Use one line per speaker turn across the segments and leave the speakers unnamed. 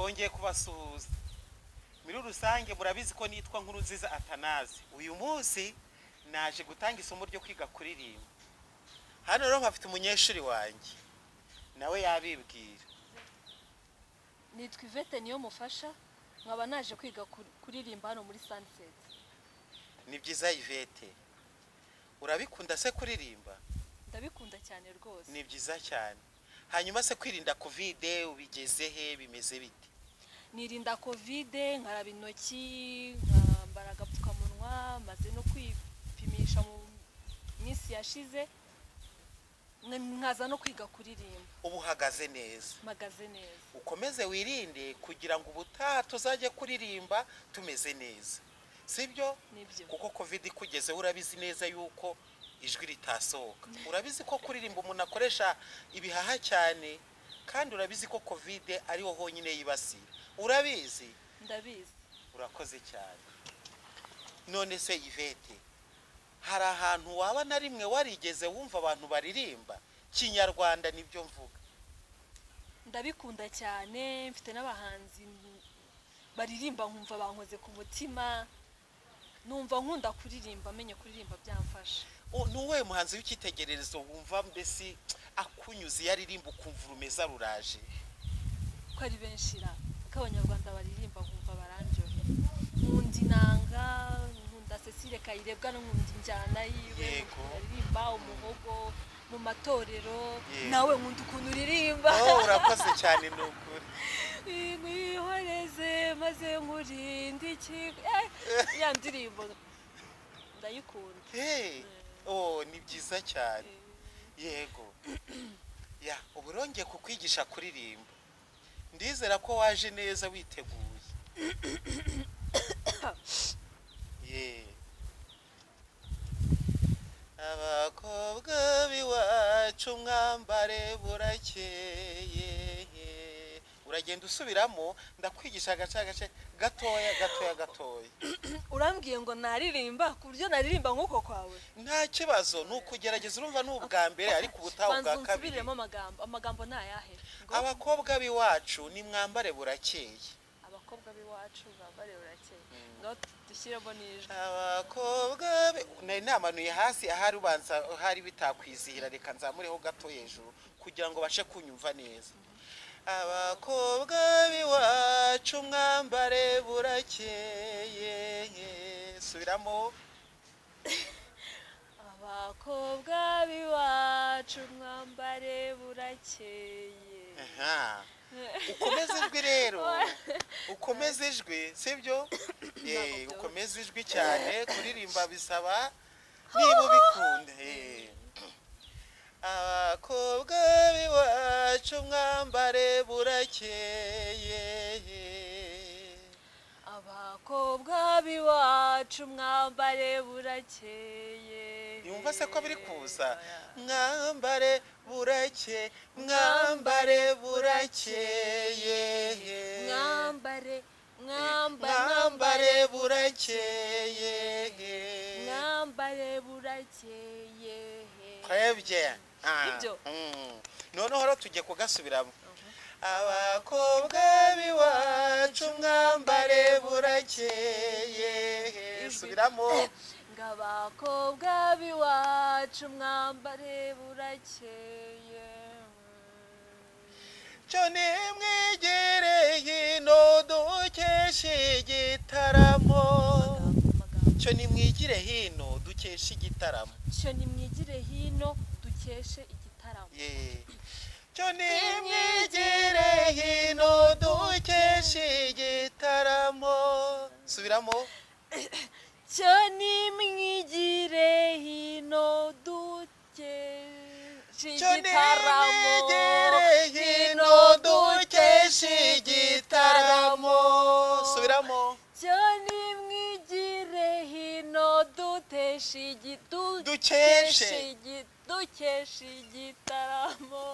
twongeye kubasuhuza muri rusange murabizi ko nitwa Nkurunziza Atanazi. Uyu munsi naje gutanga isomo ryo kwiga kuririmba. Hano rero hafite umunyeshuri wanjye nawe yabibwira.
Nitwa Ivete niyo mufasha, nkaba naje kwiga kuririmba hano muri Sunset.
Ni byiza Ivete, urabikunda se kuririmba?
Ndabikunda cyane rwose.
Ni byiza cyane. Hanyuma se kwirinda covid ubigeze he, bimeze bite?
Nirinda covid, nkaraba intoki, nkambara agapfukamunwa, maze no kwipimisha mu minsi yashize, nkaza no kwiga kuririmba.
Ubu hagaze neza?
Magaze neza.
Ukomeze wirinde kugira ngo ubutaha tuzajye kuririmba tumeze neza, sibyo?
Nibyo.
Kuko covid kugeze urabizi neza yuko ijwi ritasohoka. Urabizi ko kuririmba umuntu akoresha ibihaha cyane, kandi urabizi ko covid ariho honyine yibasira. Urabizi?
Ndabizi.
Urakoze cyane. None se Ivete, hari ahantu waba na rimwe warigeze wumva abantu baririmba Kinyarwanda? Nibyo mvuga.
Ndabikunda cyane, mfite n'abahanzi baririmba nkumva bankoze ku mutima, numva nkunda kuririmba, menye kuririmba byamfasha.
Nuwe muhanzi w'ikitegererezo wumva mbese akunyuze yaririmba ukumva rumeza ruraje?
Ko ari benshi ra k'abanyarwanda baririmba nkumva barandyohe. Nkunda inanga, nkunda Cecile Kayirebwa, nkunda injyana yiwe, aririmba umuhogo mu matorero. Nawe nkunda ukuntu uririmba.
Urakoze cyane nukuri.
Mwihoreze maze nkurinde iki, ya ndirimbo ndayikunda.
Ni byiza cyane. Yego. Ya, ubu rongeye kukwigisha kuririmba. Ndizera ko waje neza witeguye. Abakobwa biwacu mwambare burakeye. Uragenda usubiramo, ndakwigisha agace gatoya.
Urambwiye ngo naririmba ku buryo naririmba nkuko kwawe?
Nta kibazo, nukugerageza, urumva n'ubwa mbere ariko ubutaha bwa kabiri.
Amagambo nayahe?
Abakobwa biwacu ni mwambare burakeye.
Abakobwa biwacu mwambare burakeye. Ngo dushyiremo n'ijwi.
Abakobwa nari namanuye hasi, ahari ubanza hari bitakwizihira, reka nzamureho gato hejuru kugira ngo bashe kunyumva neza. Abakobwa biwacu mwambare burakeye. Subiramo.
Abakobwa biwacu mwambare burakeye.
Ukomeze ijwi rero, ukomeze ijwi, sibyo? Ukomeze ijwi cyane, kuririmba bisaba niba ubikunda. Abakobwa biwacu mwambare burakeye.
Abakobwa biwacu mwambare burakeye.
Yumva se ko biri kuza? Mwambare burakeye, mwambare burakeye.
Mwambare
burakeye.
Mwambare burakeye.
Kwebye.
Ibyo.
Noneho rero tujye kugasubiramo. Abakobwa biwacu mwambare burakeye. Subiramo.
Ngabakobwa biwacu mwambare burakeye.
Cyo nimwigire hino dukeshe igitaramo. Cyo nimwigire hino dukeshe igitaramo.
Cyo nimwigire hino dukeshe dukeshe igitaramo
cyo nimwigire hino dukeshe igitaramo subiramo
cyo nimwigire hino dukeshe igitaramo
hino dukeshe igitaramo subiramo
cyo nimwigire hino dukeshe igitaramo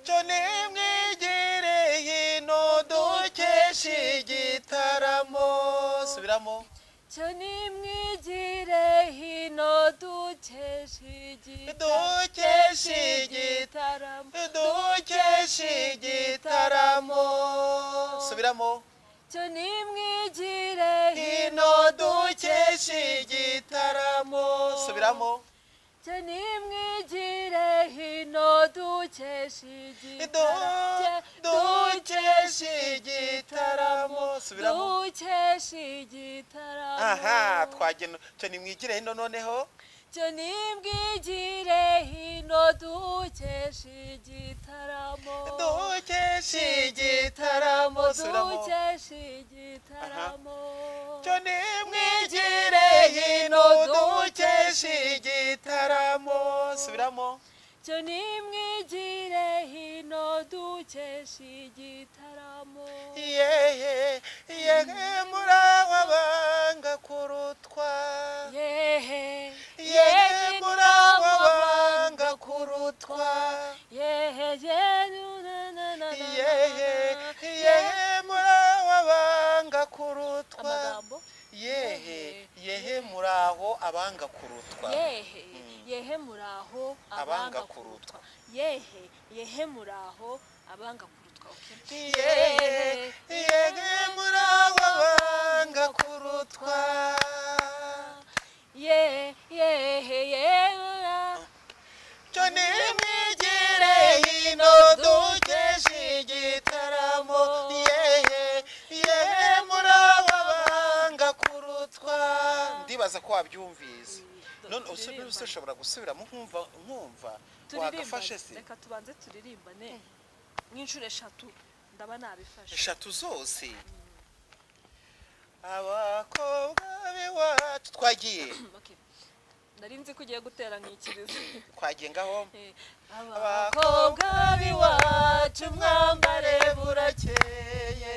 cyo nimwigire hino dukeshe igitaramo subiramo
cyo nimwigire hino dukeshe igitaramo
dukeshe igitaramo subiramo
cyo nimwigire
hino dukeshe igitaramo subiramo
cyo nimwigire hino dukeshe
igitaramo subiramo
dukeshe igitaramo
aha twagenda cyo nimwigire hino noneho
cyo nimwigire hino dukeshe igitaramo
dukeshe igitaramo
dukeshe igitaramo
cyo nimwigire hino dukeshe igitaramo subiramo
cyo nimwigire hino dukeshe igitaramo
yehe murabanga kurutwa
yehe
murabanga kurutwa
yehe
murabanga kurutwa
amagambo
yehe muraho abanga kurutwa
yehe muraho
abanga kurutwa
yehe muraho abanga kurutwa okay
yehe muraho abanga kurutwa cyo nimwigire hino dukeshe igitaramo yehe muraho abanga kurutwa ndibaza ko wabyumvise none ushobora gusubiramo nkumva wagafashe se
reka tubanze turirimbane nk'inshuro eshatu ndaba nabifashe
eshatu zose abakobwa b'iwacu twagiye
nari nzi ko ugiye gutera nk'ikirizo
twagiye ngaho
abakobwa b'iwacu mwambare burakeye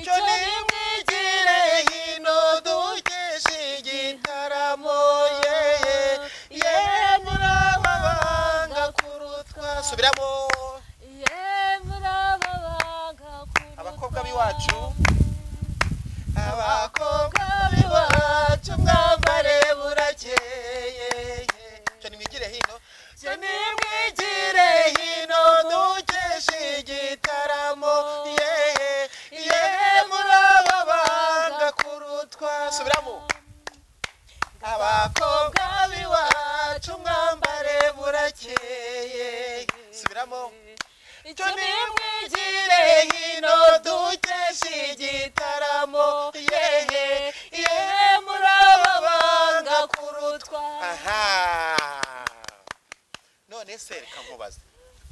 cyo nimwigire hino dukeshe igitaramo yehe murabanga kurutwa subiramo abakobwa b'iwacu mwambare burakeye cyo nimwigire hino dukeshe igitaramo yehe murabanga kurutwa subiramo abakobwa b'iwacu mwambare burakeye subiramo cyo nimwigire hino dukeshe igitaramo yehe murabanga kurutwa aha none se reka nkubaze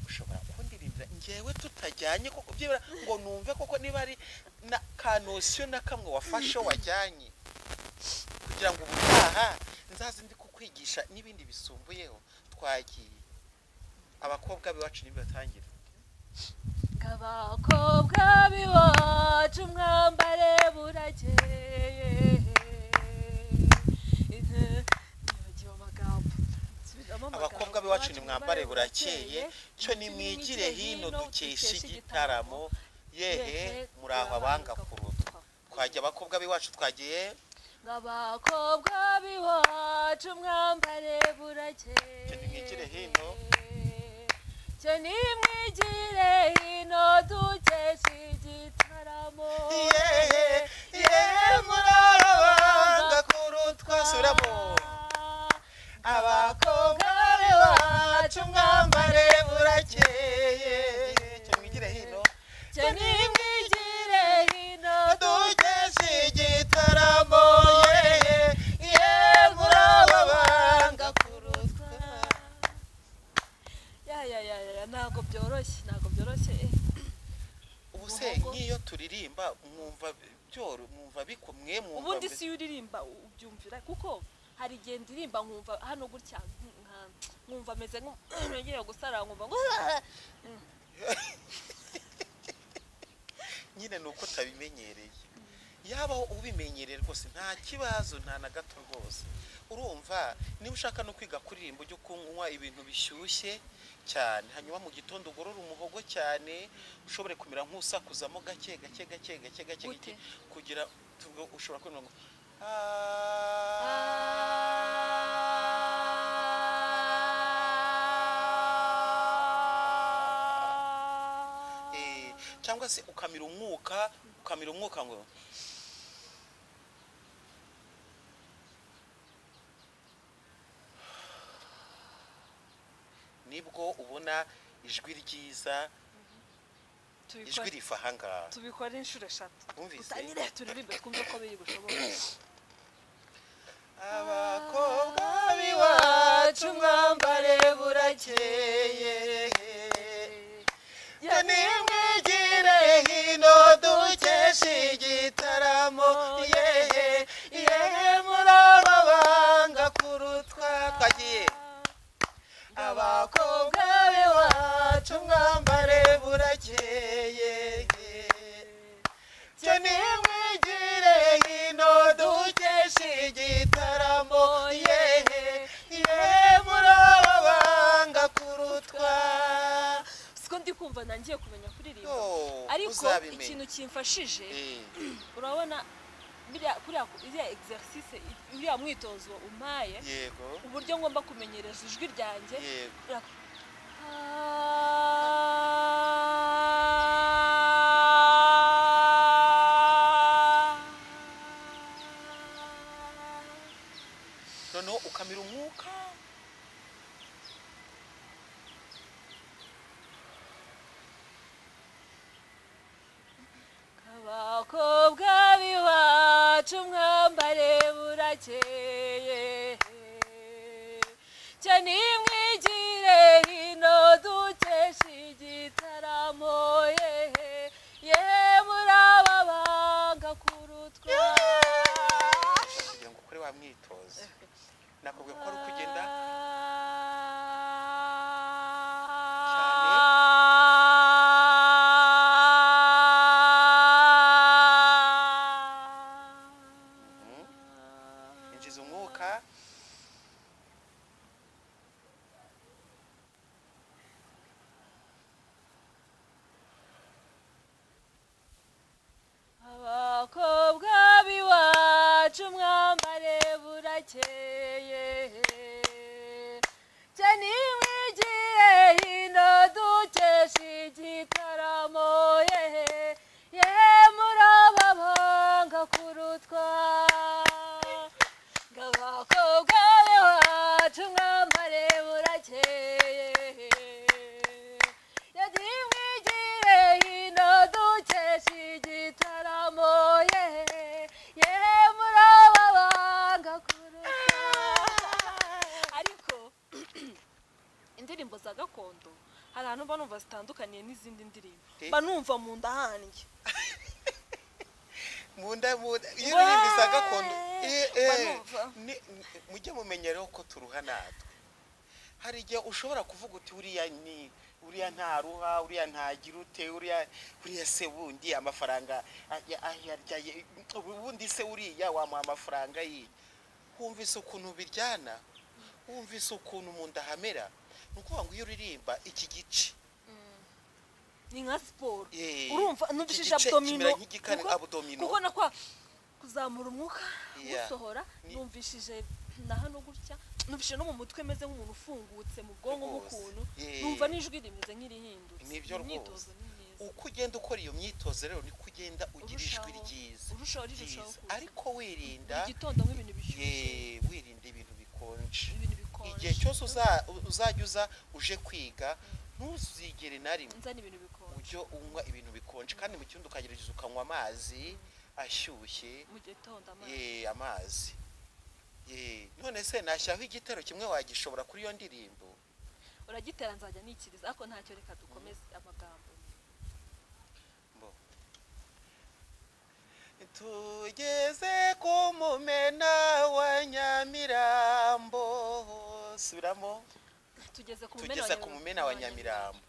ushobora kundirira ngewe tutajyanye koko byibura ngo numve koko niba ari na kanosiyo na kamwe wafashe wajyanye kugira ngo ubutaha nzaze ndi kukwigisha n'ibindi bisumbuyeho twagiye abakobwa b'iwacu nibatangira
abakobwa b'iwacu mwambare burakeye
abakobwa b'iwacu ni mwambare burakeye cyo nimwigire hino dukeshe igitaramo yehe muraho abanga kurutwa twajya abakobwa b'iwacu twagiye
abakobwa b'iwacu mwambare burakeye
cyo nimwigire hino
cyo nimwigire hino dukeshe igitaramo
yehe muraho abanga kurutwa subiramo abakobwa b'iwacu mwambare burakeye cyo nimwigire hino
cyo nimwigire hino
dukeshe igitaramo yehe muraho abanga kurutwa mwumva byoro mwumva biko mwe mwumva
ubundi si uririmba ubyumvira kuko hari igihe ndirimba nkumva hano gutya nkumva meze ngiye gusara nkumva ngo
nyine nuko tabimenyereye yaba ubimenyereye rwose nta kibazo nta na gato rwose urumva niba ushaka no kwiga kuririmba ujye kunywa ibintu bishyushye cyane hanyuma mu gitondo ugorora umuhogo cyane ushobore kumera nk'usakuzamo gake kugira ushobora kubona ngo cyangwa se ukamira umwuka ngo nibwo ubona ijwi ryiza ijwi rifa ahangaha
tubikora inshuro 3
Wumvise?
utanyire turirimbe twumve ko biri gushoboka
abakobwa biwacu mwambare burakeye nimwigire hino dukesha igitaramo yehe murababanga kurutwa twagiye abakobwa biwacu mwambare burakeye nimwigire hino dukesha igitaramo yehe murababanga kurutwa
siko ndi kumva nangiye kumenya kuririmba ariko ikintu kimfashije urabona iriya exercice iriya mwitozo umpaye
yego
uburyo ngomba kumenyereza ijwi ryanjye
noneho ukamira umwuka
abakobwa biwacu mwambare burakeye cyane mwigire hino dukesha igitaramo yehe murababanga kurutwa
kugira ngo ukore wa mwitozo nakubwiye ko ari ukugenda injiza umwuka
abakobwa biwacu mwambare burakeye cyane mwigire hino dukesha igitaramo yehe murababanga kurutwa ngabakobwa biwacu mwambare burakeye cyane mwigire hino dukesha igitaramo yehe murababanga kurutwa ariko indirimbo za gakondo hari ahantu mba numva zitandukaniye n'izindi ndirimbo mba numva mu nda hanjye
munda iyo uririmba za gakondo mujye mumenyereho ko turuha natwe hari igihe ushobora kuvuga uti uriya ntaruha uriya ntagira ute uriya se bundi amafaranga ayaryaye ubundi se uriya wamuha amafaranga ye wumvise ukuntu biryana wumvise ukuntu mu nda hamera ni ukuvuga ngo iyo uririmba iki gice
ni nka siporo urumva nubishije abdomino kuko nakwa kuzamura umwuka gusohora numvishije na hano gutya nubishije no mu mutwe meze nk'umuntu ufungutse mu bwonko nk'ukuntu numva n'ijwi rimeze nk'irihindutse
nibyo rwose uko ugenda ukora iyo myitozo rero niko ugenda ugira ijwi ryiza ariko wirinda
igitondo nk'ibintu bishyushye
wirinda ibintu bikonje igihe cyose uzajya uje kwiga ntuzigere na rimwe ujye unywa ibintu bikonje kandi mu cyumba ukagerageza ukanywa amazi ashyushye
mu gitondo
amazi none se nashyiraho igitero kimwe wagishobora kuri iyo ndirimbo
uragitera nzajya nikiriza ariko ntacyo reka dukomeze amagambo
tugeze ku mumena wa Nyamirambo. Subiramo.
tugeze ku
mumena wa Nyamirambo.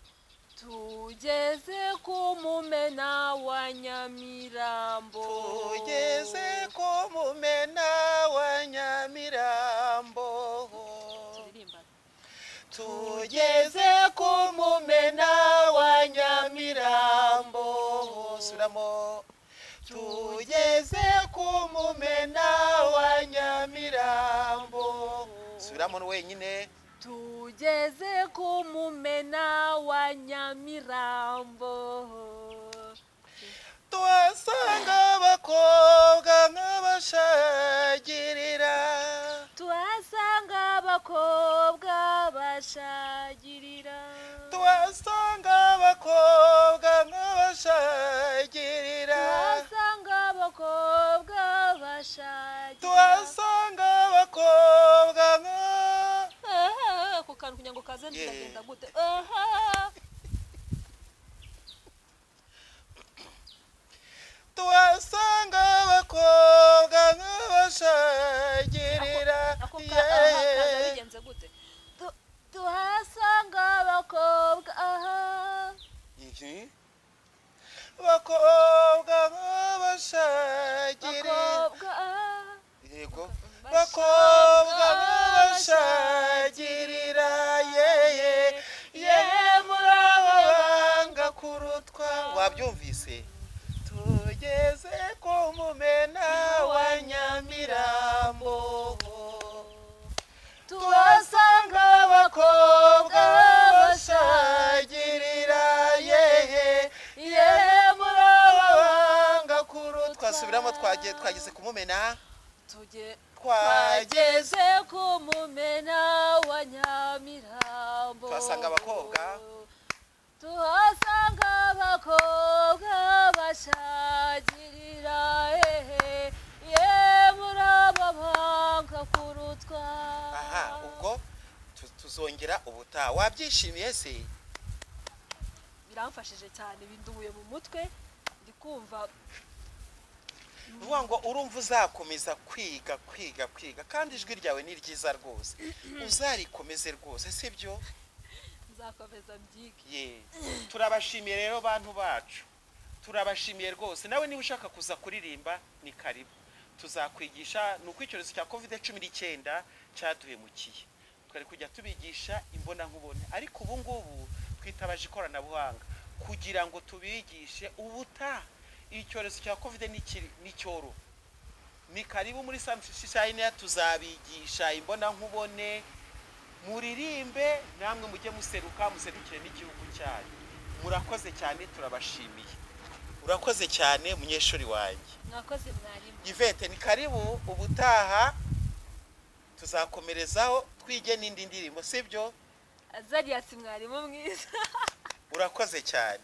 tugeze ku mumena wa Nyamirambo.
tugeze ku mumena wa Nyamirambo. tugeze ku mumena wa Nyamirambo. Subiramo. tugeze ku mumena wa Nyamirambo. Subiramo wenyine.
tugeze ku mumena wa Nyamirambo.
tuhasanga abakobwa nk'abashagirira.
tuhasanga abakobwa bashagirira.
tuhasanga abakobwa nk'abashagirira.
tuhasanga abakobwa bashagirira.
tuhasanga abakobwa
ako kantu kugira ngo kaze ndagenda gute.
tuhasanga abakobwa nk'abashagirira.
bigenze gute. tuhasanga abakobwa
bakobwa nk'abashagirira. Yego. bakobwa nk'abashagirira. murabanga kurutwa. Wabyumvise? tugeze ku mumena wa Nyamirambo. tuhasanga abakobwa bashagirira. murabanga kurutwa. Twasubiramo. twageze ku mumena.
twageze ku mumena wa Nyamirambo.
tuhasanga abakobwa.
tuhasanga abakobwa bashagirira. murabanga kurutwa.
Aha, ubwo tuzongera ubutaha. Wabyishimiye se?
biramfashije cyane, bindubuye mu mutwe, ndi kumva.
Nuvuga ngo urumva uzakomeza kwiga kandi ijwi ryawe ni ryiza rwose. uzarikomeze rwose, sibyo?
nzakomeza mbyige.
turabashimiye rero bantu bacu, turabashimiye rwose. nawe niba ushaka kuza kuririmba ni karibu, tuzakwigisha. nuko icyorezo cya COVID-19 cyaduhemukiye, twari kujya tubigisha imbona nkubone, ariko ubu ngubu twitabaje ikoranabuhanga kugira ngo tubigishe ubutaha. icyorezo cya COVID n'icyoro. ni karibu muri Sunshine, tuzabigisha imbona nkubone, muririmbe namwe mujye muserukire n'igihugu cyanyu. murakoze cyane, turabashimiye. urakoze cyane munyeshuri wanjye.
mwakoze mwarimu.
Yvette, ni karibu ubutaha tuzakomerezaho twige n'indi ndirimbo, sibyo?
Azarias mwarimu mwiza.
urakoze cyane.